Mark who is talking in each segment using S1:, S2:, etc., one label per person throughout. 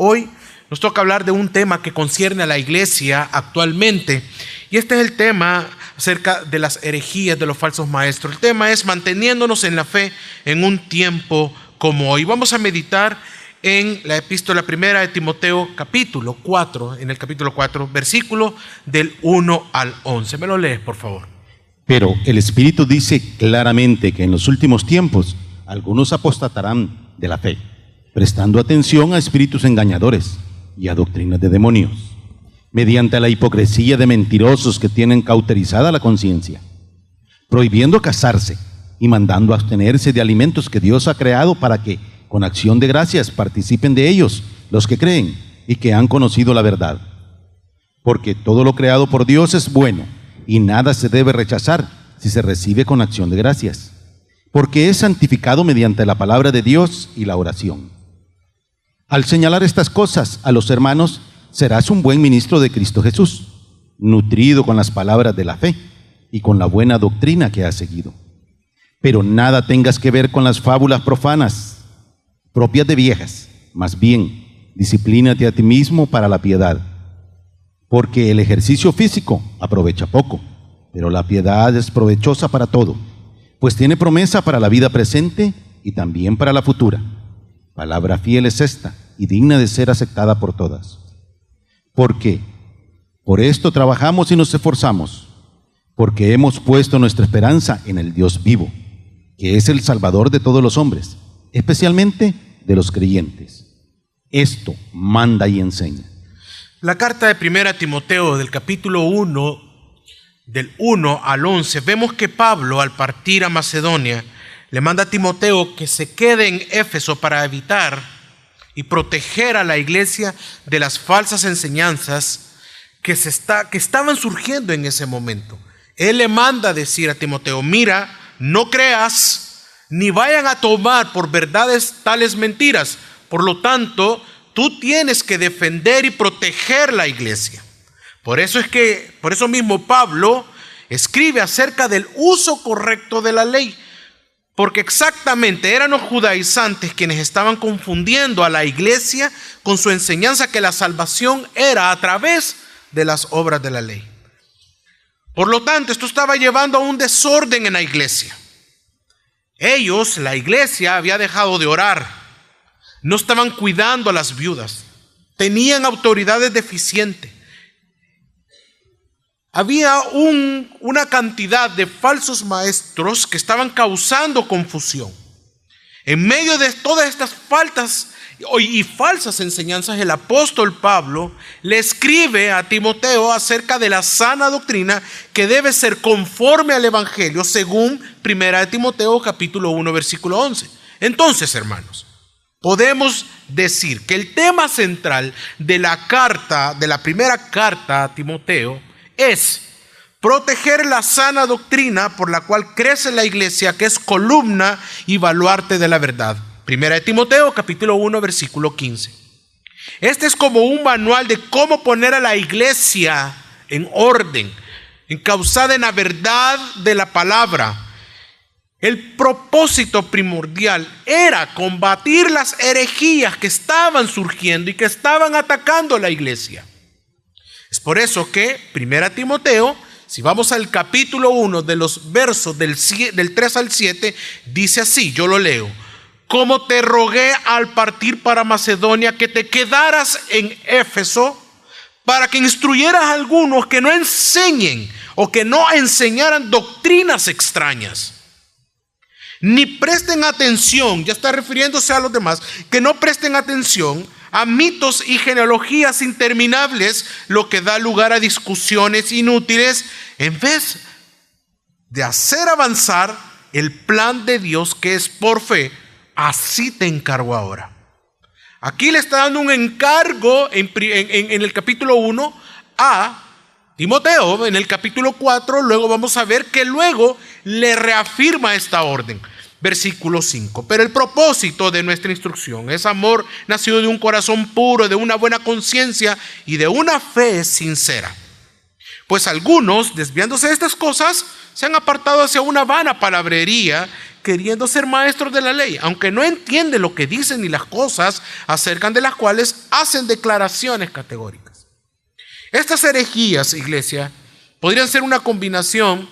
S1: Hoy nos toca hablar de un tema que concierne a la iglesia actualmente. Y este es el tema acerca de las herejías de los falsos maestros. El tema es manteniéndonos en la fe en un tiempo como hoy. Vamos a meditar en la epístola primera de Timoteo, capítulo 4, en el capítulo 4, versículo del 1 al 11. ¿Me lo lees, por favor?
S2: Pero el Espíritu dice claramente que en los últimos tiempos algunos apostatarán de la fe, prestando atención a espíritus engañadores y a doctrinas de demonios, mediante la hipocresía de mentirosos que tienen cauterizada la conciencia, prohibiendo casarse y mandando abstenerse de alimentos que Dios ha creado para que, con acción de gracias, participen de ellos los que creen y que han conocido la verdad. Porque todo lo creado por Dios es bueno, y nada se debe rechazar si se recibe con acción de gracias, porque es santificado mediante la palabra de Dios y la oración. Al señalar estas cosas a los hermanos, serás un buen ministro de Cristo Jesús, nutrido con las palabras de la fe y con la buena doctrina que has seguido. Pero nada tengas que ver con las fábulas profanas, propias de viejas, más bien, disciplínate a ti mismo para la piedad, porque el ejercicio físico aprovecha poco, pero la piedad es provechosa para todo, pues tiene promesa para la vida presente y también para la futura. Palabra fiel es esta y digna de ser aceptada por todas. Porque por esto trabajamos y nos esforzamos, porque hemos puesto nuestra esperanza en el Dios vivo, que es el Salvador de todos los hombres, especialmente de los creyentes. Esto manda y enseña.
S1: La carta de primera Timoteo del capítulo 1, del 1 al 11, vemos que Pablo, al partir a Macedonia, le manda a Timoteo que se quede en Éfeso para evitar y proteger a la iglesia de las falsas enseñanzas que estaban surgiendo en ese momento. Él le manda a decir a Timoteo: mira, no creas ni vayan a tomar por verdades tales mentiras. Por lo tanto, tú tienes que defender y proteger la iglesia. Por eso mismo Pablo escribe acerca del uso correcto de la ley, porque exactamente eran los judaizantes quienes estaban confundiendo a la iglesia con su enseñanza que la salvación era a través de las obras de la ley. Por lo tanto, esto estaba llevando a un desorden en la iglesia. La iglesia había dejado de orar, no estaban cuidando a las viudas, tenían autoridades deficientes. Había una cantidad de falsos maestros que estaban causando confusión. En medio de todas estas faltas y falsas enseñanzas, el apóstol Pablo le escribe a Timoteo acerca de la sana doctrina que debe ser conforme al Evangelio, según primera de Timoteo capítulo 1 versículo 11. Entonces, hermanos, podemos decir que el tema central de la primera carta a Timoteo es proteger la sana doctrina por la cual crece la iglesia, que es columna y baluarte de la verdad. Primera de Timoteo, capítulo 1, versículo 15. Este es como un manual de cómo poner a la iglesia en orden, encauzada en la verdad de la palabra. El propósito primordial era combatir las herejías que estaban surgiendo y que estaban atacando a la iglesia. Es por eso que Primera Timoteo, si vamos al capítulo 1 de los versos del 3 al 7, dice así, yo lo leo: como te rogué al partir para Macedonia que te quedaras en Éfeso para que instruyeras a algunos que no enseñen o que no enseñaran doctrinas extrañas, ni presten atención, ya está refiriéndose a los demás, que no presten atención a mitos y genealogías interminables, lo que da lugar a discusiones inútiles, en vez de hacer avanzar el plan de Dios que es por fe. Así te encargo ahora. Aquí le está dando un encargo en el capítulo 1 a Timoteo. En el capítulo 4 luego vamos a ver que luego le reafirma esta orden. Versículo 5. Pero el propósito de nuestra instrucción es amor nacido de un corazón puro, de una buena conciencia y de una fe sincera. Pues algunos, desviándose de estas cosas, se han apartado hacia una vana palabrería queriendo ser maestros de la ley, aunque no entienden lo que dicen ni las cosas acerca de las cuales hacen declaraciones categóricas. Estas herejías, iglesia, podrían ser una combinación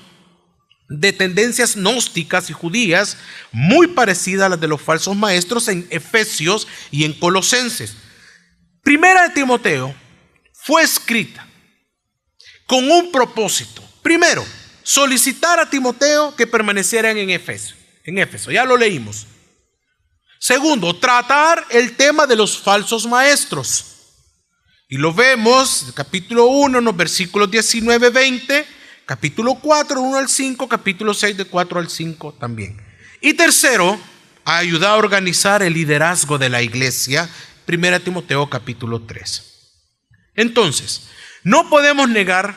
S1: de tendencias gnósticas y judías muy parecida a las de los falsos maestros en Efesios y en Colosenses. Primera de Timoteo fue escrita con un propósito. Primero, solicitar a Timoteo que permaneciera en Éfeso, ya lo leímos. Segundo, tratar el tema de los falsos maestros. Y lo vemos en capítulo 1, en los versículos 19-20, capítulo 4, 1 al 5, capítulo 6, de 4 al 5 también. Y tercero, ayudar a organizar el liderazgo de la iglesia, 1 Timoteo capítulo 3. Entonces, no podemos negar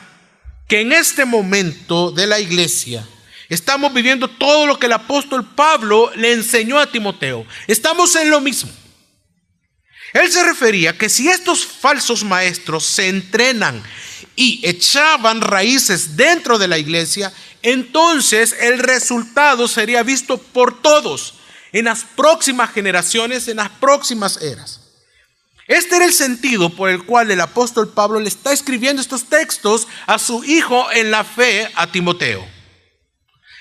S1: que en este momento de la iglesia estamos viviendo todo lo que el apóstol Pablo le enseñó a Timoteo. Estamos en lo mismo. Él se refería que si estos falsos maestros se entrenan y echaban raíces dentro de la iglesia, entonces el resultado sería visto por todos en las próximas generaciones, en las próximas eras. Este era el sentido por el cual el apóstol Pablo le está escribiendo estos textos a su hijo en la fe, a Timoteo.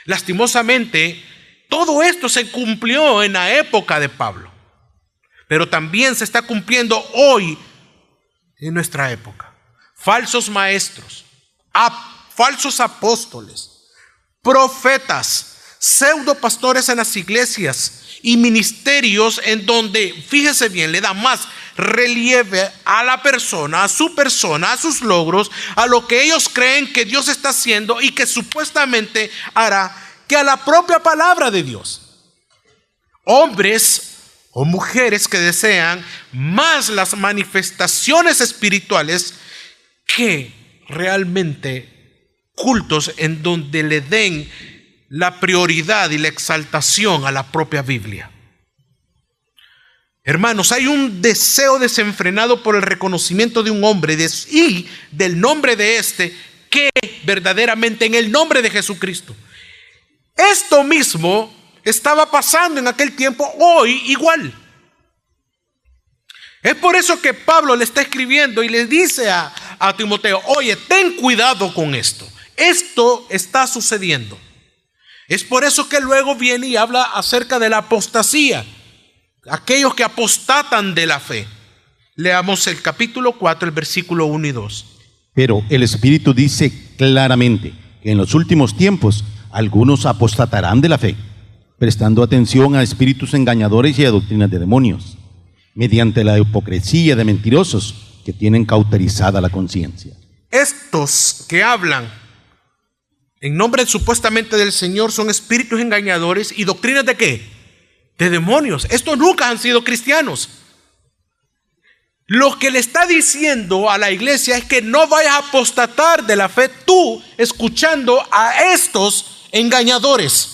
S1: Lastimosamente, todo esto se cumplió en la época de Pablo, pero también se está cumpliendo hoy en nuestra época. Falsos maestros, falsos apóstoles, profetas, pseudo pastores en las iglesias y ministerios en donde, fíjese bien, le da más relieve a la persona, a sus logros, a lo que ellos creen que Dios está haciendo y que supuestamente hará, que a la propia palabra de Dios. Hombres o mujeres que desean más las manifestaciones espirituales que realmente cultos en donde le den la prioridad y la exaltación a la propia Biblia. Hermanos, hay un deseo desenfrenado por el reconocimiento de un hombre y del nombre de este, que verdaderamente en el nombre de Jesucristo. Esto mismo estaba pasando en aquel tiempo, hoy igual. Es por eso que Pablo le está escribiendo y le dice a Timoteo: oye, ten cuidado con esto. Esto está sucediendo. Es por eso que luego viene y habla acerca de la apostasía, aquellos que apostatan de la fe. Leamos el capítulo 4, el versículo 1 y 2.
S2: Pero el Espíritu dice claramente que en los últimos tiempos algunos apostatarán de la fe, prestando atención a espíritus engañadores y a doctrinas de demonios, mediante la hipocresía de mentirosos que tienen cauterizada la conciencia.
S1: Estos que hablan en nombre supuestamente del Señor son espíritus engañadores y doctrinas ¿de qué? De demonios. Estos nunca han sido cristianos. Lo que le está diciendo a la iglesia es que no vayas a apostatar de la fe tú escuchando a estos engañadores.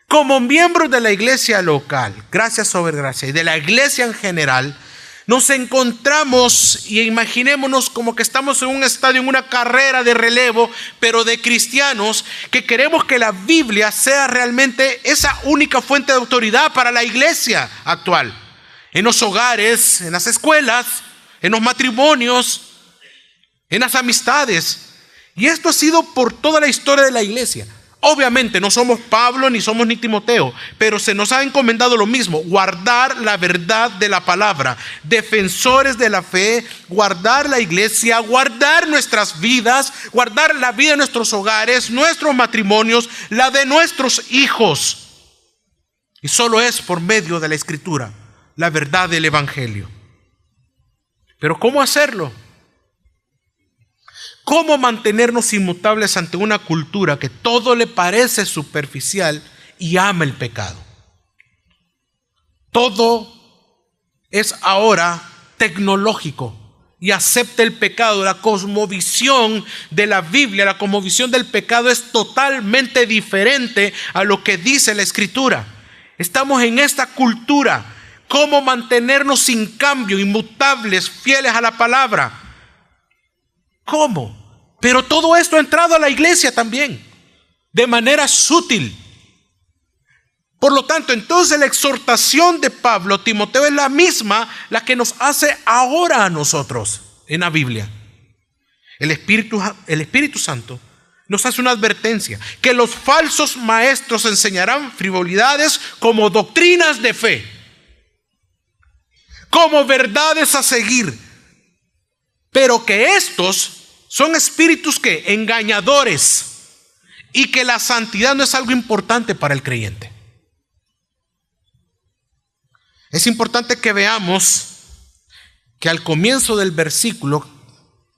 S1: Como miembros de la iglesia local, gracia sobre gracia, y de la iglesia en general, nos encontramos y imaginémonos como que estamos en un estadio, en una carrera de relevo, pero de cristianos que queremos que la Biblia sea realmente esa única fuente de autoridad para la iglesia actual. En los hogares, en las escuelas, en los matrimonios, en las amistades. Y esto ha sido por toda la historia de la iglesia. Obviamente no somos Pablo ni somos ni Timoteo, pero se nos ha encomendado lo mismo: guardar la verdad de la palabra, defensores de la fe, guardar la iglesia, guardar nuestras vidas, guardar la vida de nuestros hogares, nuestros matrimonios, la de nuestros hijos. Y solo es por medio de la Escritura, la verdad del Evangelio. Pero ¿cómo hacerlo? ¿Cómo mantenernos inmutables ante una cultura que todo le parece superficial y ama el pecado? Todo es ahora tecnológico y acepta el pecado. La cosmovisión de la Biblia, la cosmovisión del pecado es totalmente diferente a lo que dice la Escritura. Estamos en esta cultura. ¿Cómo mantenernos sin cambio, inmutables, fieles a la palabra? ¿Cómo? Pero todo esto ha entrado a la iglesia también. de manera sutil. Por lo tanto, entonces la exhortación de Pablo a Timoteo es la misma, la que nos hace ahora a nosotros en la Biblia. El Espíritu Santo nos hace una advertencia, que los falsos maestros enseñarán frivolidades como doctrinas de fe, como verdades a seguir, pero que estos son espíritus que engañadores y que la santidad no es algo importante para el creyente. Es importante que veamos que al comienzo del versículo,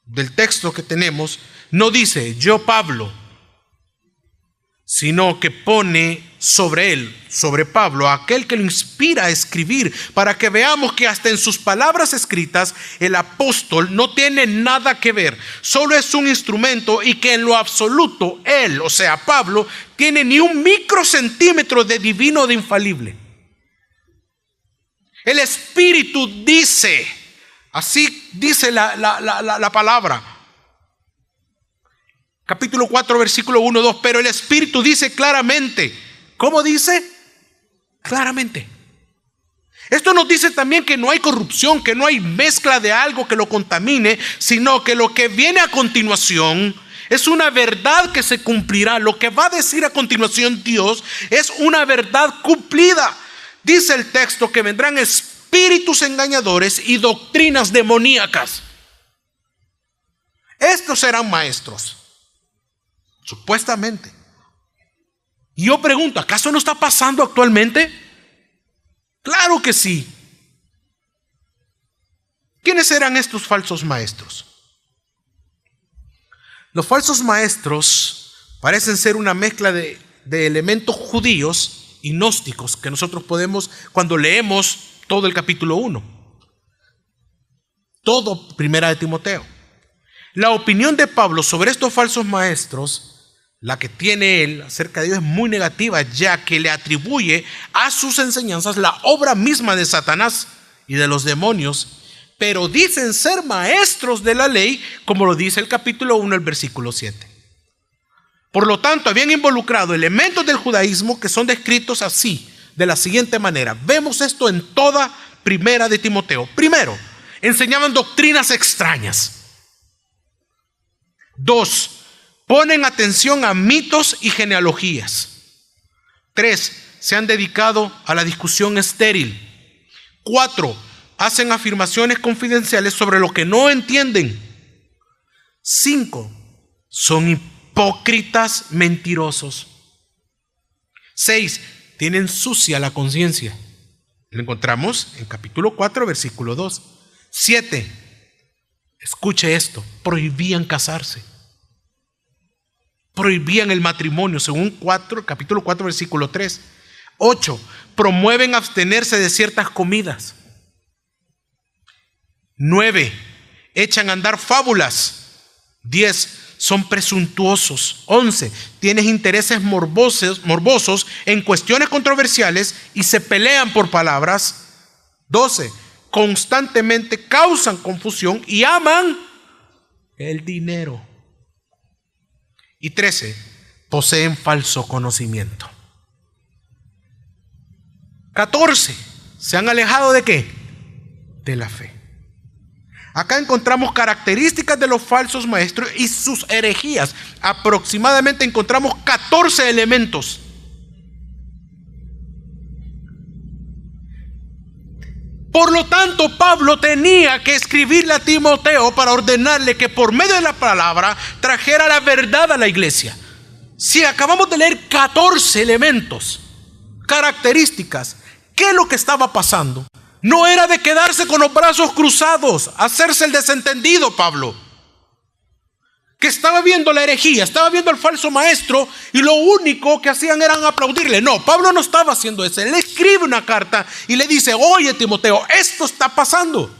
S1: del texto que tenemos, no dice yo Pablo, sino que pone sobre él, sobre Pablo, aquel que lo inspira a escribir, para que veamos que hasta en sus palabras escritas el apóstol no tiene nada que ver, solo es un instrumento, y que en lo absoluto él, o sea Pablo, tiene ni un microcentímetro de divino o de infalible. El Espíritu dice, así dice la palabra. Capítulo 4, versículo 1, 2. Pero el Espíritu dice claramente. ¿Cómo dice? Claramente. Esto nos dice también que no hay corrupción, que no hay mezcla de algo que lo contamine, sino que lo que viene a continuación es una verdad que se cumplirá. Lo que va a decir a continuación Dios es una verdad cumplida. Dice el texto que vendrán espíritus engañadores y doctrinas demoníacas. Estos serán maestros, supuestamente. Y yo pregunto, ¿acaso no está pasando actualmente? Claro que sí. ¿Quiénes serán estos falsos maestros? Los falsos maestros parecen ser una mezcla de elementos judíos y gnósticos que nosotros podemos, cuando leemos todo el capítulo 1, todo Primera de Timoteo. La opinión de Pablo sobre estos falsos maestros, la que tiene él acerca de ellos, es muy negativa, ya que le atribuye a sus enseñanzas la obra misma de Satanás y de los demonios, pero dicen ser maestros de la ley, como lo dice el capítulo 1, el versículo 7. Por lo tanto, habían involucrado elementos del judaísmo que son descritos así, de la siguiente manera. Vemos esto en toda Primera de Timoteo. Primero, enseñaban doctrinas extrañas. 2, ponen atención a mitos y genealogías. 3, se han dedicado a la discusión estéril. 4, hacen afirmaciones confidenciales sobre lo que no entienden. 5, son hipócritas mentirosos. 6, tienen sucia la conciencia. Lo encontramos en capítulo 4, versículo 2. 7, escuche esto, prohibían casarse. Prohibían el matrimonio, según capítulo 4, versículo 3. 8, promueven abstenerse de ciertas comidas. 9, echan a andar fábulas. 10, son presuntuosos. 11, tienen intereses morbosos en cuestiones controversiales y se pelean por palabras. 12, constantemente causan confusión y aman el dinero. Y 13, poseen falso conocimiento. 14, se han alejado ¿de qué? De la fe. Acá encontramos características de los falsos maestros y sus herejías. Aproximadamente encontramos 14 elementos. Por lo tanto, Pablo tenía que escribirle a Timoteo para ordenarle que por medio de la palabra trajera la verdad a la iglesia. Si acabamos de leer 14 elementos, características, ¿qué es lo que estaba pasando? No era de quedarse con los brazos cruzados, hacerse el desentendido, Pablo, que estaba viendo la herejía, estaba viendo al falso maestro y lo único que hacían era aplaudirle. No, Pablo no estaba haciendo eso. Él escribe una carta y le dice: oye, Timoteo, esto está pasando.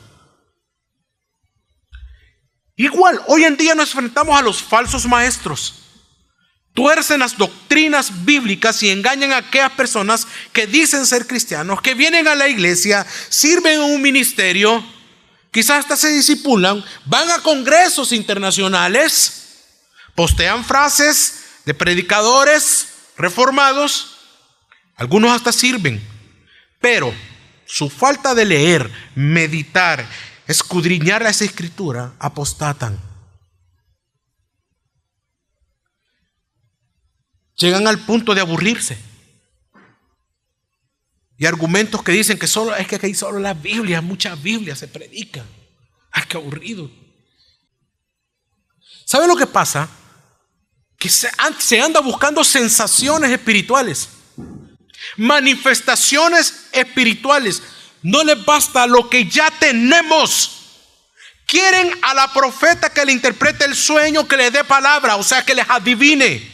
S1: Igual, hoy en día nos enfrentamos a los falsos maestros. Tuercen las doctrinas bíblicas y engañan a aquellas personas que dicen ser cristianos, que vienen a la iglesia, sirven en un ministerio, quizás hasta se discipulan, van a congresos internacionales, postean frases de predicadores reformados, algunos hasta sirven, pero su falta de leer, meditar, escudriñar esa escritura, apostatan. Llegan al punto de aburrirse. Y argumentos que dicen que solo es que aquí solo la Biblia, muchas Biblias se predican. ¡Ay, qué aburrido! ¿Sabe lo que pasa? Que se anda buscando sensaciones espirituales, manifestaciones espirituales. No les basta lo que ya tenemos. Quieren a la profeta que le interprete el sueño, que le dé palabra, o sea, que les adivine.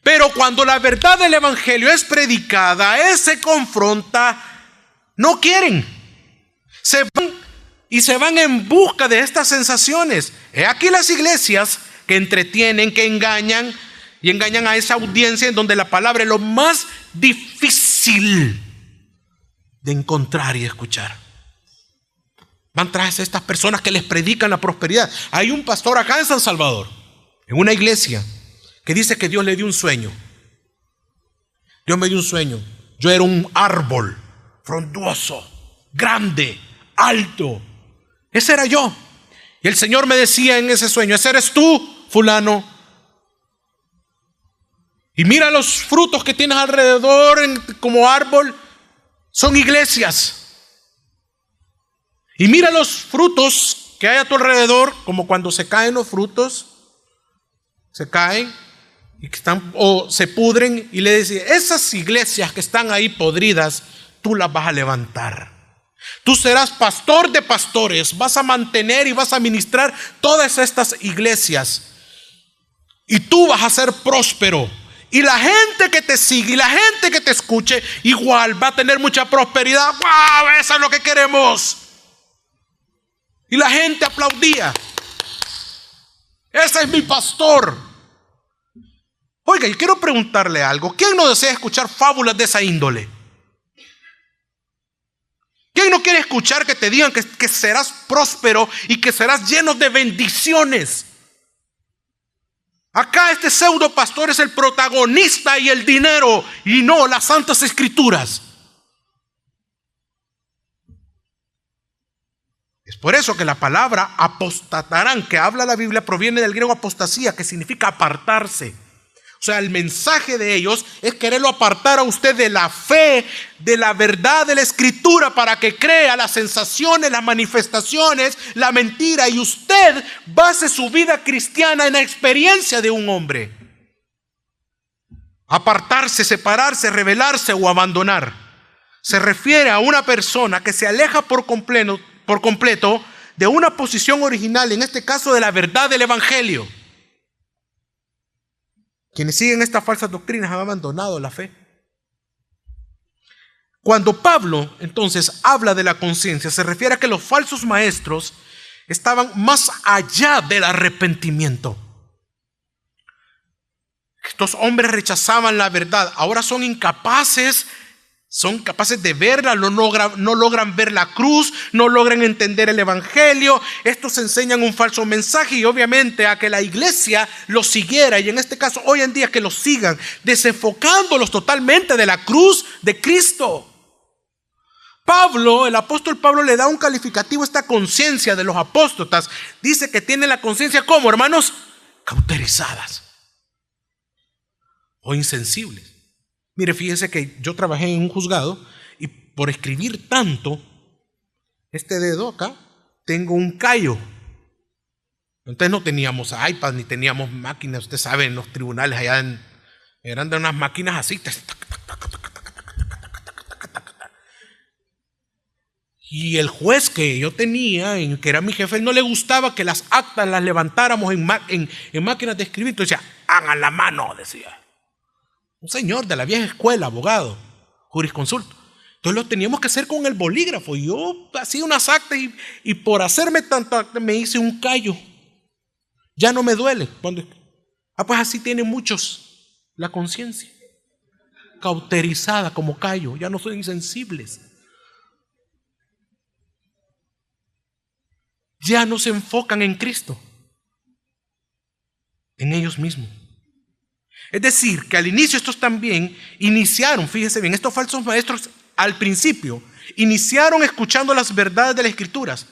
S1: Pero cuando la verdad del evangelio es predicada, se confronta, no quieren. Se van en busca de estas sensaciones. He aquí las iglesias que entretienen, que engañan, y engañan a esa audiencia en donde la palabra es lo más difícil de encontrar y escuchar. Van tras estas personas que les predican la prosperidad. Hay un pastor acá en San Salvador, en una iglesia, que dice que Dios le dio un sueño. Dios me dio un sueño. Yo era un árbol frondoso, grande, alto. Ese era yo. Y el Señor me decía en ese sueño: ese eres tú, fulano. Y mira los frutos que tienes alrededor como árbol. Son iglesias. Y mira los frutos que hay a tu alrededor, como cuando se caen los frutos. Se caen y que están o se pudren, y le decía: esas iglesias que están ahí podridas, tú las vas a levantar. Tú serás pastor de pastores, vas a mantener y vas a ministrar todas estas iglesias. Y tú vas a ser próspero. Y la gente que te sigue y la gente que te escuche igual va a tener mucha prosperidad. ¡Wow! Eso es lo que queremos. Y la gente aplaudía. Ese es mi pastor. Oiga, y quiero preguntarle algo. ¿Quién no desea escuchar fábulas de esa índole? ¿Quién no quiere escuchar que te digan que serás próspero y que serás lleno de bendiciones? Acá este pseudo pastor es el protagonista y el dinero, y no las santas escrituras. Es por eso que la palabra apostatarán, que habla la Biblia, proviene del griego apostasía, que significa apartarse. O sea, el mensaje de ellos es quererlo apartar a usted de la fe, de la verdad de la escritura, para que crea las sensaciones, las manifestaciones, la mentira, y usted base su vida cristiana en la experiencia de un hombre. Apartarse, separarse, rebelarse o abandonar se refiere a una persona que se aleja por completo de una posición original, en este caso de la verdad del evangelio. Quienes siguen estas falsas doctrinas han abandonado la fe. Cuando Pablo entonces habla de la conciencia, se refiere a que los falsos maestros estaban más allá del arrepentimiento. Estos hombres rechazaban la verdad, ahora son incapaces de verla, no logran ver la cruz, no logran entender el evangelio. Estos enseñan un falso mensaje, y obviamente a que la iglesia los siguiera, y en este caso hoy en día que los sigan, desenfocándolos totalmente de la cruz de Cristo. El apóstol Pablo le da un calificativo a esta conciencia de los apóstatas. Dice que tienen la conciencia, ¿cómo, hermanos? Cauterizadas o insensibles. Mire, fíjese que yo trabajé en un juzgado, y por escribir tanto, este dedo acá, tengo un callo. Entonces no teníamos iPad ni teníamos máquinas. Usted sabe, en los tribunales allá eran de unas máquinas así. Y el juez que yo tenía, que era mi jefe, él no le gustaba que las actas las levantáramos en máquinas de escribir. Entonces decía: hagan la mano, decía. Un señor de la vieja escuela, abogado, jurisconsulto. Entonces lo teníamos que hacer con el bolígrafo. Yo hacía unas actas y por hacerme tanto acta me hice un callo. Ya no me duele. Pues así tienen muchos la conciencia. Cauterizada como callo. Ya no son insensibles. Ya no se enfocan en Cristo, en ellos mismos. Es decir, que al inicio estos también iniciaron, fíjese bien, estos falsos maestros al principio iniciaron escuchando las verdades de las Escrituras,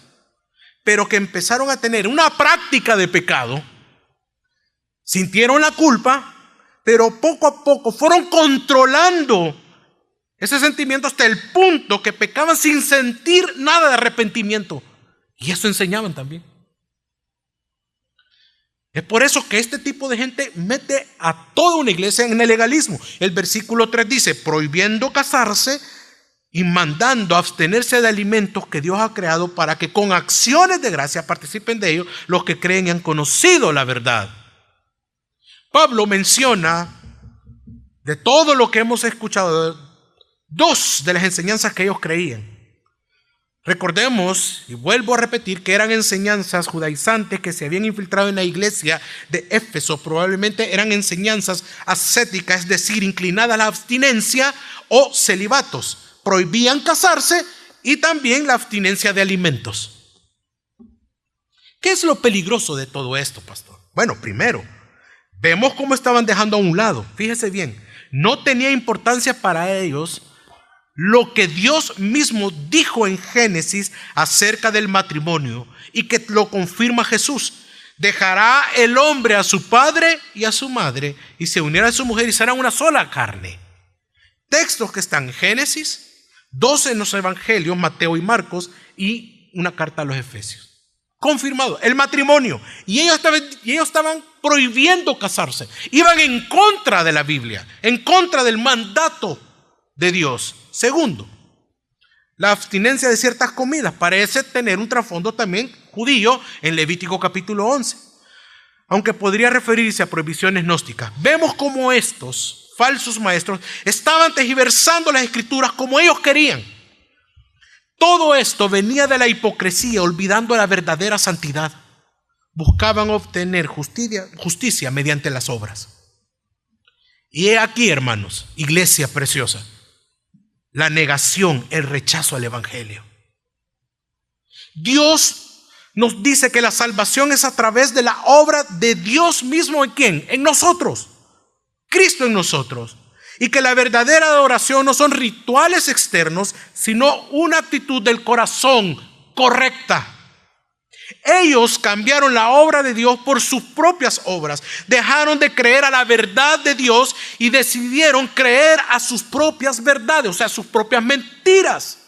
S1: pero que empezaron a tener una práctica de pecado, sintieron la culpa, pero poco a poco fueron controlando ese sentimiento hasta el punto que pecaban sin sentir nada de arrepentimiento. Y eso enseñaban también. Es por eso que este tipo de gente mete a toda una iglesia en el legalismo. El versículo 3 dice, prohibiendo casarse y mandando abstenerse de alimentos que Dios ha creado para que con acciones de gracia participen de ellos los que creen y han conocido la verdad. Pablo menciona de todo lo que hemos escuchado, dos de las enseñanzas que ellos creían. Recordemos, y vuelvo a repetir, que eran enseñanzas judaizantes que se habían infiltrado en la iglesia de Éfeso. Probablemente eran enseñanzas ascéticas, es decir, inclinadas a la abstinencia o celibatos. Prohibían casarse y también la abstinencia de alimentos. ¿Qué es lo peligroso de todo esto, pastor? Bueno, primero, vemos cómo estaban dejando a un lado. Fíjese bien, no tenía importancia para ellos lo que Dios mismo dijo en Génesis acerca del matrimonio y que lo confirma Jesús. Dejará el hombre a su padre y a su madre y se unirá a su mujer y serán una sola carne. Textos que están en Génesis, 12 en los evangelios, Mateo y Marcos, y una carta a los Efesios. Confirmado, el matrimonio. Y ellos estaban prohibiendo casarse. Iban en contra de la Biblia, en contra del mandato de Dios. Segundo, la abstinencia de ciertas comidas parece tener un trasfondo también judío en Levítico capítulo 11, aunque podría referirse a prohibiciones gnósticas. Vemos cómo estos falsos maestros estaban tergiversando las Escrituras como ellos querían. Todo esto venía de la hipocresía, olvidando la verdadera santidad. Buscaban obtener justicia mediante las obras. Y he aquí, hermanos, iglesia preciosa, la negación, el rechazo al evangelio. Dios nos dice que la salvación es a través de la obra de Dios mismo. ¿En quién? En nosotros. Cristo en nosotros. Y que la verdadera adoración no son rituales externos, sino una actitud del corazón correcta. Ellos cambiaron la obra de Dios por sus propias obras. Dejaron de creer a la verdad de Dios y decidieron creer a sus propias verdades, o sea, sus propias mentiras.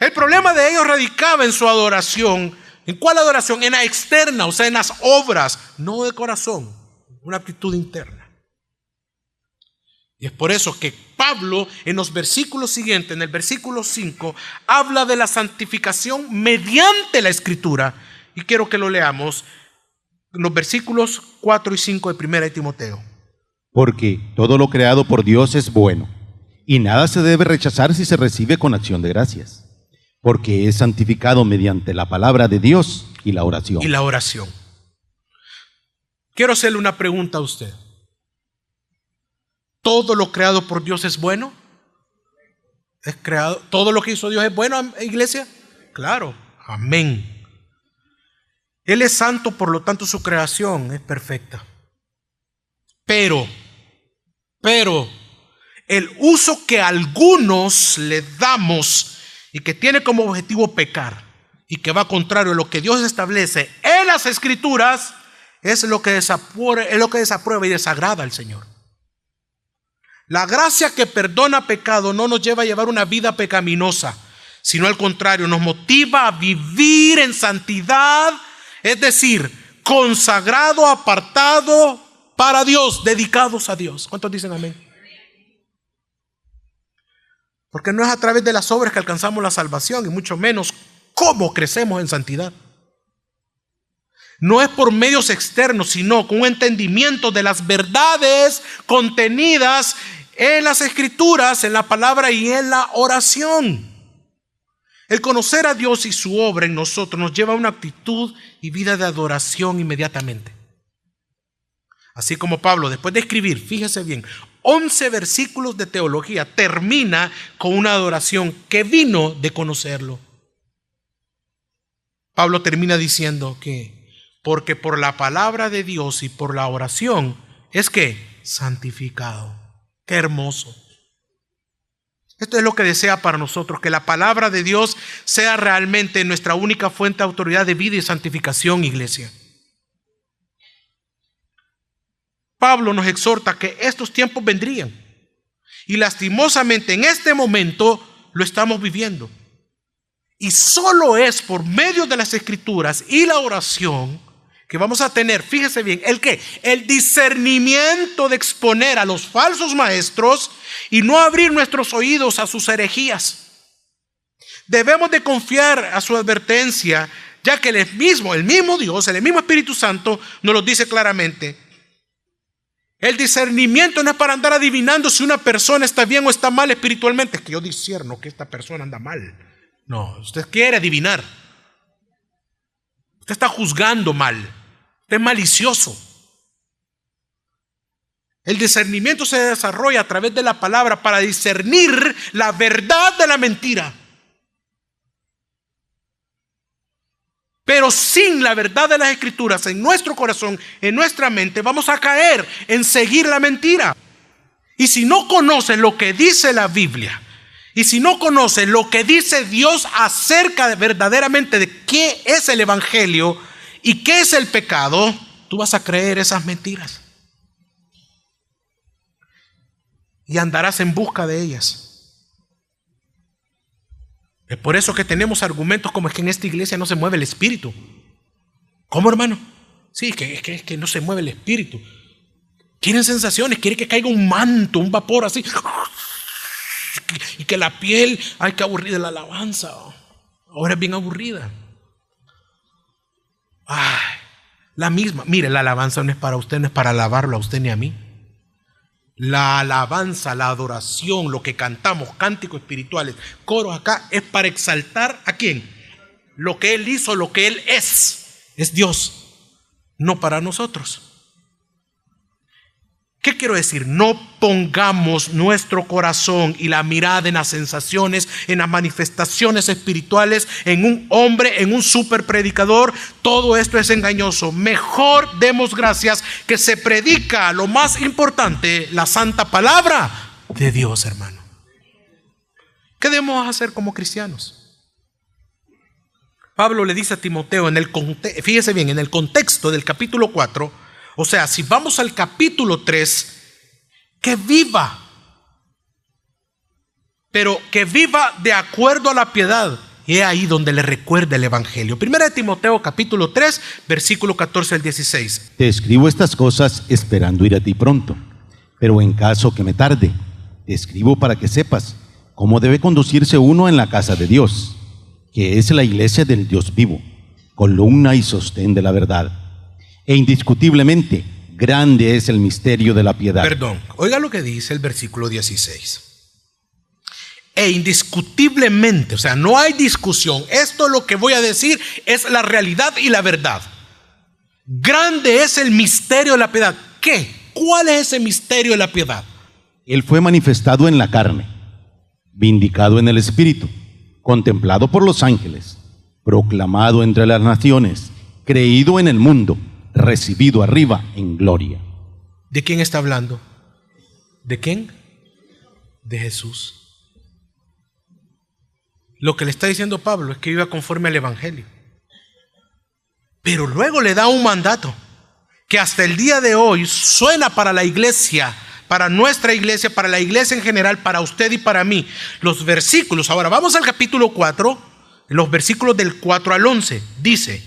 S1: El problema de ellos radicaba en su adoración. ¿En cuál adoración? En la externa, o sea, en las obras, no de corazón, una actitud interna. Y es por eso que Pablo en los versículos siguientes, en el versículo 5, habla de la santificación mediante la Escritura. Y quiero que lo leamos en los versículos 4 y 5 de 1 de Timoteo.
S2: Porque todo lo creado por Dios es bueno, y nada se debe rechazar si se recibe con acción de gracias, porque es santificado mediante la palabra de Dios y la oración.
S1: Quiero hacerle una pregunta a usted. ¿Todo lo creado por Dios es bueno? ¿Es creado? ¿Todo lo que hizo Dios es bueno, iglesia? Claro, amén. Él es santo, por lo tanto su creación es perfecta. Pero, el uso que algunos le damos y que tiene como objetivo pecar y que va contrario a lo que Dios establece en las Escrituras es lo que desaprueba y desagrada al Señor. La gracia que perdona pecado no nos lleva a llevar una vida pecaminosa, sino al contrario, nos motiva a vivir en santidad, es decir, consagrado, apartado para Dios, dedicados a Dios. ¿Cuántos dicen amén? Porque no es a través de las obras que alcanzamos la salvación, y mucho menos cómo crecemos en santidad. No es por medios externos, sino con un entendimiento de las verdades contenidas en las Escrituras, en la palabra y en la oración. El conocer a Dios y su obra en nosotros nos lleva a una actitud y vida de adoración inmediatamente. Así como Pablo, después de escribir, fíjese bien, 11 versículos de teología, termina con una adoración que vino de conocerlo. Pablo termina diciendo que porque por la palabra de Dios y por la oración es que santificado. Qué hermoso. Esto es lo que desea para nosotros, que la palabra de Dios sea realmente nuestra única fuente de autoridad de vida y santificación, iglesia. Pablo nos exhorta que estos tiempos vendrían. Y lastimosamente en este momento lo estamos viviendo. Y solo es por medio de las Escrituras y la oración que vamos a tener, fíjese bien, ¿el qué? El discernimiento de exponer a los falsos maestros y no abrir nuestros oídos a sus herejías. Debemos de confiar a su advertencia, ya que el mismo Dios, el mismo Espíritu Santo nos lo dice claramente. El discernimiento no es para andar adivinando si una persona está bien o está mal espiritualmente. Es que yo discierno que esta persona anda mal. No, usted quiere adivinar. Usted está juzgando mal. Usted es malicioso. El discernimiento se desarrolla a través de la palabra para discernir la verdad de la mentira. Pero sin la verdad de las Escrituras en nuestro corazón, en nuestra mente, vamos a caer en seguir la mentira. Y si no conoces lo que dice la Biblia, y si no conoces lo que dice Dios acerca verdaderamente de qué es el Evangelio y qué es el pecado, tú vas a creer esas mentiras. Y andarás en busca de ellas. Es por eso que tenemos argumentos como es que en esta iglesia no se mueve el espíritu. ¿Cómo, hermano? Sí, es que no se mueve el espíritu. Quieren sensaciones, quieren que caiga un manto, un vapor así. Y que la piel, ay, qué aburrida la alabanza. Ahora es bien aburrida. Ay, la misma. Mire, la alabanza no es para usted, no es para alabarlo a usted ni a mí. La alabanza, la adoración, lo que cantamos, cánticos espirituales, coros acá, es para exaltar ¿a quién? Lo que Él hizo, lo que Él es Dios, no para nosotros. ¿Qué quiero decir? No pongamos nuestro corazón y la mirada en las sensaciones, en las manifestaciones espirituales, en un hombre, en un super predicador. Todo esto es engañoso. Mejor demos gracias que se predica lo más importante, la santa palabra de Dios, hermano. ¿Qué debemos hacer como cristianos? Pablo le dice a Timoteo, fíjese bien, en el contexto del capítulo 4, o sea, si vamos al capítulo 3, que viva, pero que viva de acuerdo a la piedad. Y es ahí donde le recuerda el Evangelio. Primera de Timoteo capítulo 3, versículo 14 al 16.
S2: Te escribo estas cosas esperando ir a ti pronto, pero en caso que me tarde, te escribo para que sepas cómo debe conducirse uno en la casa de Dios, que es la iglesia del Dios vivo, columna y sostén de la verdad. E indiscutiblemente, grande es el misterio de la piedad.
S1: Perdón, oiga lo que dice el versículo 16. E indiscutiblemente, o sea, no hay discusión. Esto lo que voy a decir es la realidad y la verdad. Grande es el misterio de la piedad. ¿Qué? ¿Cuál es ese misterio de la piedad?
S2: Él fue manifestado en la carne, vindicado en el Espíritu, contemplado por los ángeles, proclamado entre las naciones, creído en el mundo, recibido arriba en gloria.
S1: ¿De quién está hablando? ¿De quién? De Jesús. Lo que le está diciendo Pablo es que viva conforme al Evangelio. Pero luego le da un mandato que hasta el día de hoy suena para la iglesia, para nuestra iglesia, para la iglesia en general, para usted y para mí. Los versículos, ahora vamos al capítulo 4, los versículos del 4 al 11, dice: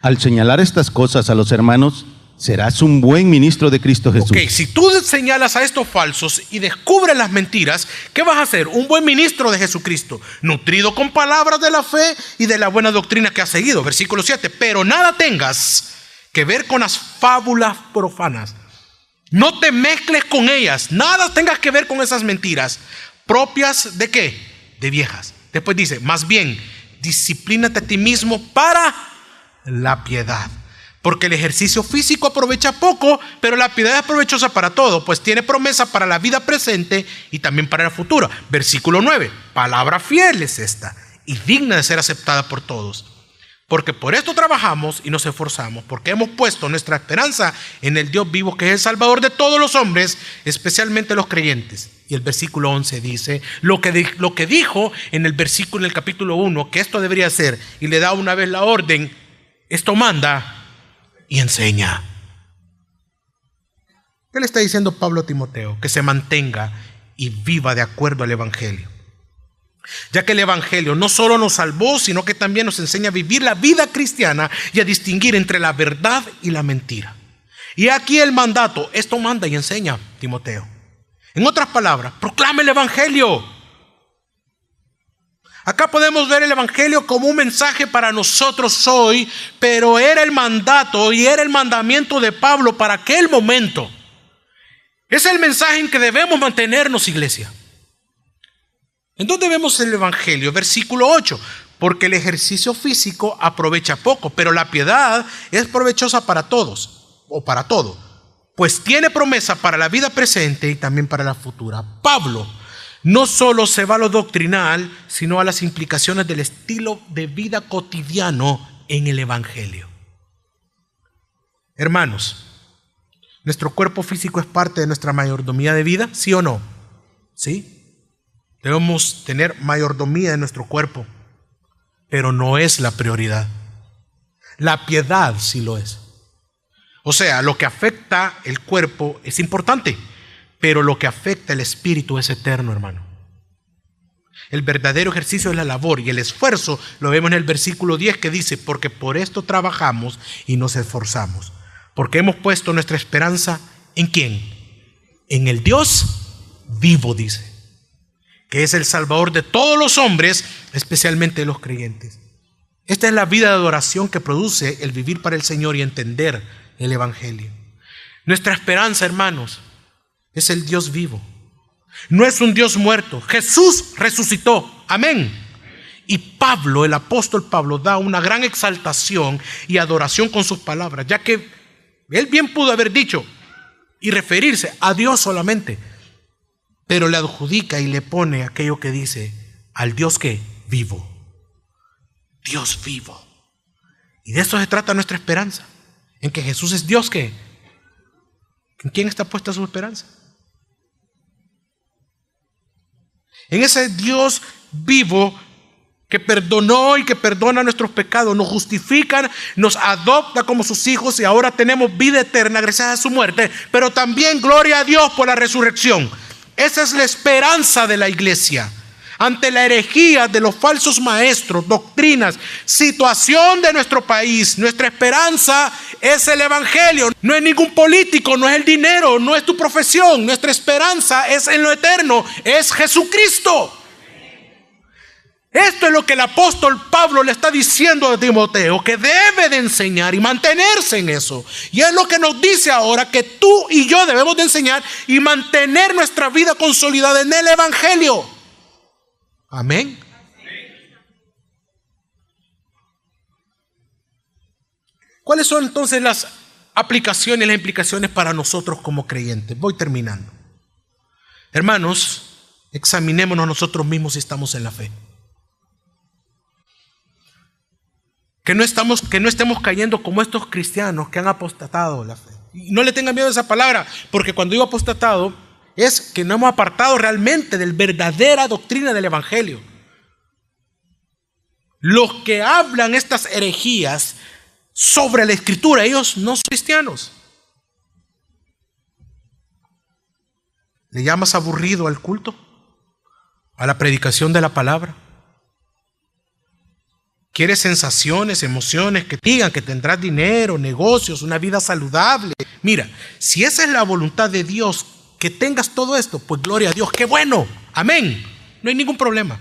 S2: al señalar estas cosas a los hermanos, serás un buen ministro de Cristo Jesús.
S1: Ok, si tú señalas a estos falsos y descubres las mentiras, ¿qué vas a hacer? Un buen ministro de Jesucristo, nutrido con palabras de la fe y de la buena doctrina que has seguido. Versículo 7, pero nada tengas que ver con las fábulas profanas. No te mezcles con ellas, nada tengas que ver con esas mentiras, propias ¿de qué? De viejas. Después dice, más bien, disciplínate a ti mismo para la piedad. Porque el ejercicio físico aprovecha poco, pero la piedad es provechosa para todo, pues tiene promesa para la vida presente y también para la futura. Versículo 9, palabra fiel es esta y digna de ser aceptada por todos. Porque por esto trabajamos y nos esforzamos, porque hemos puesto nuestra esperanza en el Dios vivo, que es el Salvador de todos los hombres, especialmente los creyentes. Y el versículo 11 dice lo que dijo en el capítulo 1, que esto debería ser, y le da una vez la orden: esto manda y enseña. ¿Qué le está diciendo Pablo a Timoteo? Que se mantenga y viva de acuerdo al Evangelio. Ya que el Evangelio no solo nos salvó, sino que también nos enseña a vivir la vida cristiana y a distinguir entre la verdad y la mentira. Y aquí el mandato: esto manda y enseña, Timoteo. En otras palabras, proclame el Evangelio. Acá podemos ver el Evangelio como un mensaje para nosotros hoy, pero era el mandato y era el mandamiento de Pablo para aquel momento. Es el mensaje en que debemos mantenernos, iglesia. ¿En dónde vemos el Evangelio? Versículo 8. Porque el ejercicio físico aprovecha poco, pero la piedad es provechosa para todos, o para todo, pues tiene promesa para la vida presente y también para la futura. Pablo no solo se va a lo doctrinal, sino a las implicaciones del estilo de vida cotidiano en el Evangelio. Hermanos, ¿nuestro cuerpo físico es parte de nuestra mayordomía de vida? ¿Sí o no? ¿Sí? Debemos tener mayordomía de nuestro cuerpo, pero no es la prioridad. La piedad sí lo es. O sea, lo que afecta el cuerpo es importante, pero lo que afecta el espíritu es eterno, hermano. El verdadero ejercicio es la labor y el esfuerzo lo vemos en el versículo 10, que dice: porque por esto trabajamos y nos esforzamos. Porque hemos puesto nuestra esperanza ¿en quién? En el Dios vivo, dice, que es el Salvador de todos los hombres, especialmente de los creyentes. Esta es la vida de adoración que produce el vivir para el Señor y entender el Evangelio. Nuestra esperanza, hermanos, es el Dios vivo. No es un Dios muerto. Jesús resucitó. Amén. Y Pablo, el apóstol Pablo, da una gran exaltación y adoración con sus palabras, ya que él bien pudo haber dicho y referirse a Dios solamente, pero le adjudica y le pone aquello que dice: al Dios que vivo. Dios vivo. Y de eso se trata nuestra esperanza, en que Jesús es Dios que. ¿En quién está puesta su esperanza? En ese Dios vivo que perdonó y que perdona nuestros pecados, nos justifica, nos adopta como sus hijos y ahora tenemos vida eterna gracias a su muerte, pero también gloria a Dios por la resurrección. Esa es la esperanza de la iglesia. Ante la herejía de los falsos maestros, doctrinas, situación de nuestro país, nuestra esperanza es el Evangelio. No es ningún político, no es el dinero, no es tu profesión. Nuestra esperanza es en lo eterno, es Jesucristo. Esto es lo que el apóstol Pablo le está diciendo a Timoteo, que debe de enseñar y mantenerse en eso. Y es lo que nos dice ahora, que tú y yo debemos de enseñar y mantener nuestra vida consolidada en el Evangelio. Amén. ¿Cuáles son entonces las aplicaciones, las implicaciones para nosotros como creyentes? Voy terminando. Hermanos, examinémonos nosotros mismos si estamos en la fe. Que no estemos cayendo como estos cristianos que han apostatado la fe. Y no le tengan miedo a esa palabra, porque cuando digo apostatado, es que no hemos apartado realmente de la verdadera doctrina del Evangelio. Los que hablan estas herejías sobre la Escritura, ellos no son cristianos. ¿Le llamas aburrido al culto? ¿A la predicación de la palabra? ¿Quieres sensaciones, emociones que digan que tendrás dinero, negocios, una vida saludable? Mira, si esa es la voluntad de Dios, que tengas todo esto, pues gloria a Dios, qué bueno, amén, no hay ningún problema.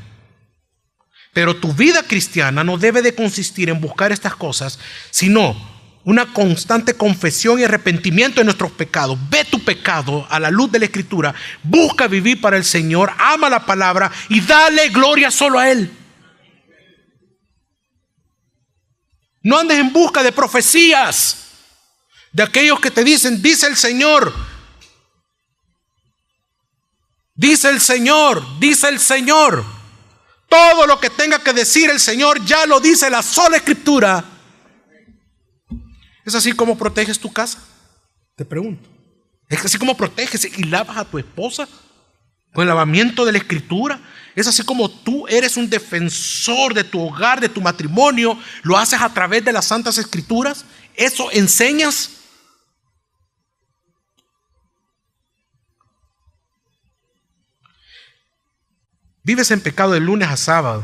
S1: Pero tu vida cristiana no debe de consistir en buscar estas cosas, sino una constante confesión y arrepentimiento de nuestros pecados. Ve tu pecado a la luz de la Escritura, busca vivir para el Señor, ama la palabra y dale gloria solo a Él. No andes en busca de profecías, de aquellos que te dicen, dice el Señor. Dice el Señor, dice el Señor. Todo lo que tenga que decir el Señor ya lo dice la sola Escritura. ¿Es así como proteges tu casa? Te pregunto. ¿Es así como proteges y lavas a tu esposa con el lavamiento de la Escritura? ¿Es así como tú eres un defensor de tu hogar, de tu matrimonio? ¿Lo haces a través de las Santas Escrituras? ¿Eso enseñas? Vives en pecado de lunes a sábado,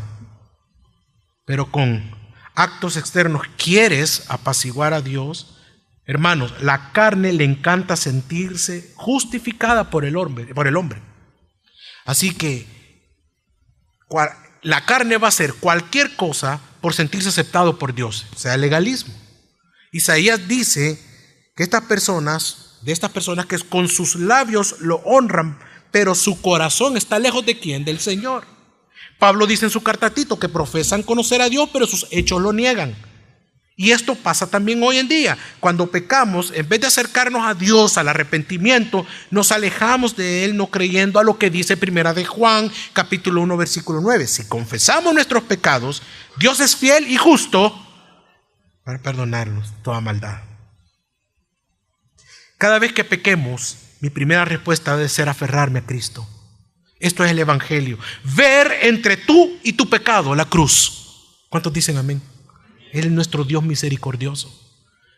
S1: pero con actos externos quieres apaciguar a Dios. Hermanos, la carne le encanta sentirse justificada por el hombre. Así que la carne va a hacer cualquier cosa por sentirse aceptado por Dios, o sea, el legalismo. Isaías dice que de estas personas que con sus labios lo honran, pero su corazón está lejos de ¿quién? Del Señor. Pablo dice en su carta a Tito que profesan conocer a Dios, pero sus hechos lo niegan. Y esto pasa también hoy en día. Cuando pecamos, en vez de acercarnos a Dios, al arrepentimiento, nos alejamos de Él no creyendo a lo que dice Primera de Juan, capítulo 1, versículo 9. Si confesamos nuestros pecados, Dios es fiel y justo para perdonarnos toda maldad. Cada vez que pequemos, mi primera respuesta debe ser aferrarme a Cristo. Esto es el Evangelio. Ver entre tú y tu pecado la cruz. ¿Cuántos dicen amén? Él es nuestro Dios misericordioso.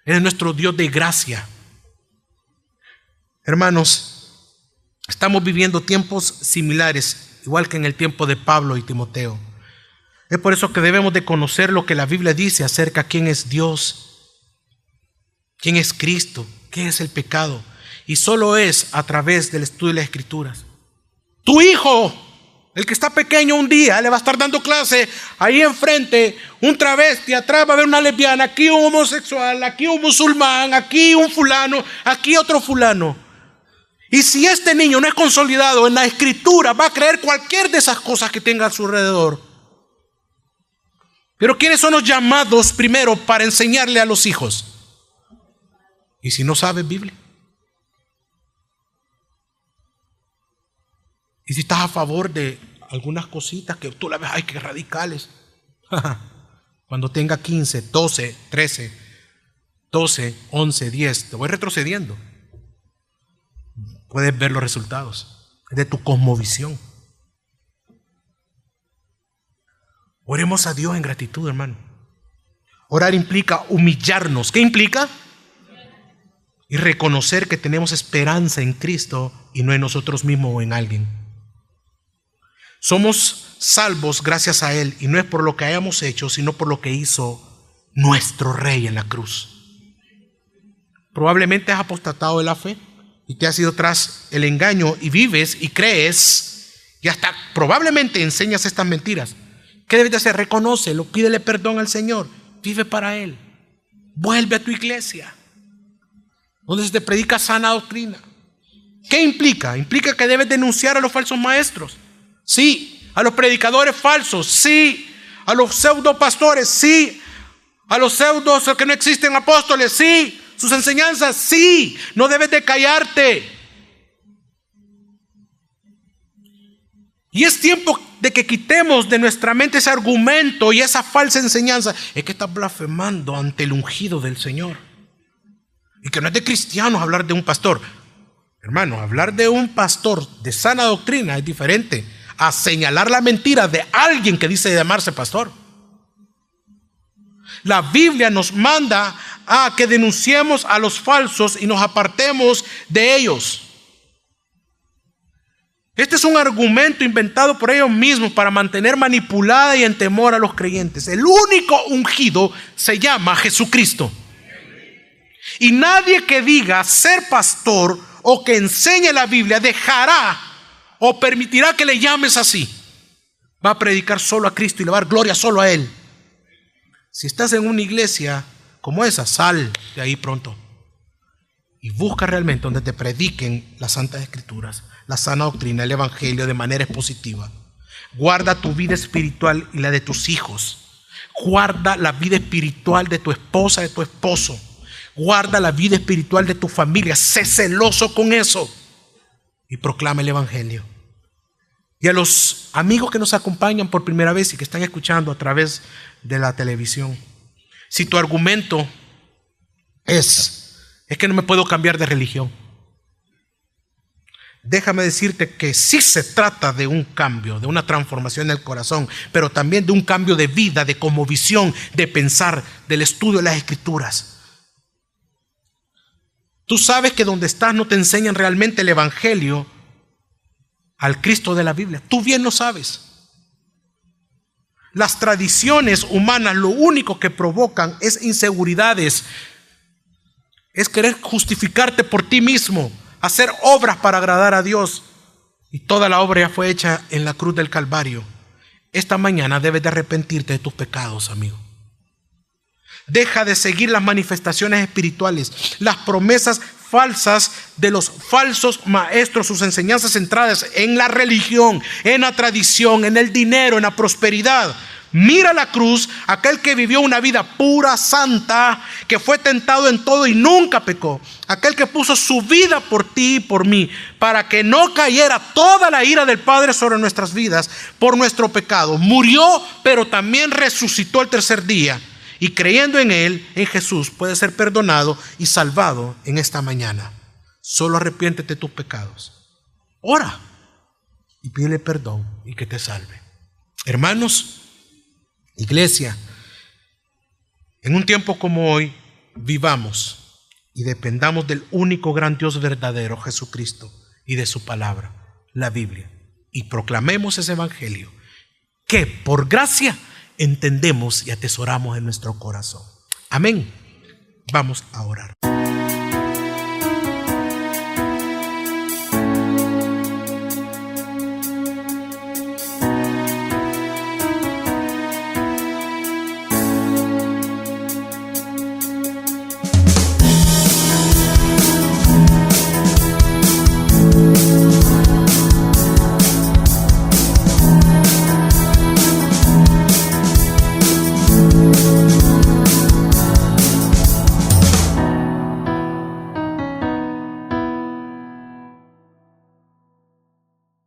S1: Él es nuestro Dios de gracia. Hermanos, estamos viviendo tiempos similares, igual que en el tiempo de Pablo y Timoteo. Es por eso que debemos de conocer lo que la Biblia dice acerca de quién es Dios, quién es Cristo, qué es el pecado. Y solo es a través del estudio de las Escrituras. Tu hijo, el que está pequeño, un día le va a estar dando clase ahí enfrente, un travesti, atrás va a haber una lesbiana, aquí un homosexual, aquí un musulmán, aquí un fulano, aquí otro fulano. Y si este niño no es consolidado en la Escritura, va a creer cualquier de esas cosas que tenga a su alrededor. Pero ¿quiénes son los llamados primero para enseñarle a los hijos? ¿Y si no sabes Biblia? ¿Y si estás a favor de algunas cositas que tú la ves, ay, qué radicales? Cuando tenga 15, 12, 13, 12, 11, 10, te voy retrocediendo. Puedes ver los resultados de tu cosmovisión. Oremos a Dios en gratitud, hermano. Orar implica humillarnos. ¿Qué implica? Y reconocer que tenemos esperanza en Cristo y no en nosotros mismos o en alguien. Somos salvos gracias a Él, y no es por lo que hayamos hecho, sino por lo que hizo nuestro Rey en la cruz. Probablemente has apostatado de la fe y te has ido tras el engaño y vives y crees y hasta probablemente enseñas estas mentiras. ¿Qué debes de hacer? Reconócelo, pídele perdón al Señor, vive para Él, vuelve a tu iglesia donde se te predica sana doctrina. ¿Qué implica? Implica que debes denunciar a los falsos maestros. Sí, a los predicadores falsos, sí, a los pseudo pastores, sí, a los pseudos que no existen apóstoles, sí, sus enseñanzas, sí, no debes de callarte. Y es tiempo de que quitemos de nuestra mente ese argumento y esa falsa enseñanza. Es que estás blasfemando ante el ungido del Señor. Y que no es de cristianos hablar de un pastor. Hermano, hablar de un pastor de sana doctrina es diferente a señalar la mentira de alguien que dice llamarse pastor. La Biblia nos manda a que denunciemos a los falsos y nos apartemos de ellos. Este es un argumento inventado por ellos mismos para mantener manipulada y en temor a los creyentes. El único ungido se llama Jesucristo. Y nadie que diga ser pastor o que enseñe la Biblia dejará o permitirá que le llames así. Va a predicar solo a Cristo y le va a dar gloria solo a Él. Si estás en una iglesia como esa, sal de ahí pronto y busca realmente donde te prediquen las Santas Escrituras, la sana doctrina, el Evangelio de manera expositiva. Guarda tu vida espiritual y la de tus hijos. Guarda la vida espiritual de tu esposa, de tu esposo. Guarda la vida espiritual de tu familia. Sé celoso con eso y proclama el Evangelio. Y a los amigos que nos acompañan por primera vez y que están escuchando a través de la televisión, si tu argumento es que no me puedo cambiar de religión, déjame decirte que sí se trata de un cambio, de una transformación en el corazón, pero también de un cambio de vida, de cosmovisión, de pensar, del estudio de las Escrituras. Tú sabes que donde estás no te enseñan realmente el Evangelio al Cristo de la Biblia. Tú bien lo sabes. Las tradiciones humanas lo único que provocan es inseguridades, es querer justificarte por ti mismo, hacer obras para agradar a Dios. Y toda la obra ya fue hecha en la cruz del Calvario. Esta mañana debes de arrepentirte de tus pecados, amigo. Deja de seguir las manifestaciones espirituales, las promesas falsas de los falsos maestros, sus enseñanzas centradas en la religión, en la tradición, en el dinero, en la prosperidad. Mira la cruz, aquel que vivió una vida pura, santa, que fue tentado en todo y nunca pecó. Aquel que puso su vida por ti y por mí, para que no cayera toda la ira del Padre sobre nuestras vidas por nuestro pecado. Murió, pero también resucitó el tercer día. Y creyendo en Él, en Jesús, puede ser perdonado y salvado en esta mañana. Solo arrepiéntete de tus pecados. Ora y pídele perdón y que te salve. Hermanos, iglesia, en un tiempo como hoy, vivamos y dependamos del único gran Dios verdadero, Jesucristo, y de su palabra, la Biblia. Y proclamemos ese evangelio que por gracia entendemos y atesoramos en nuestro corazón. Amén. Vamos a orar.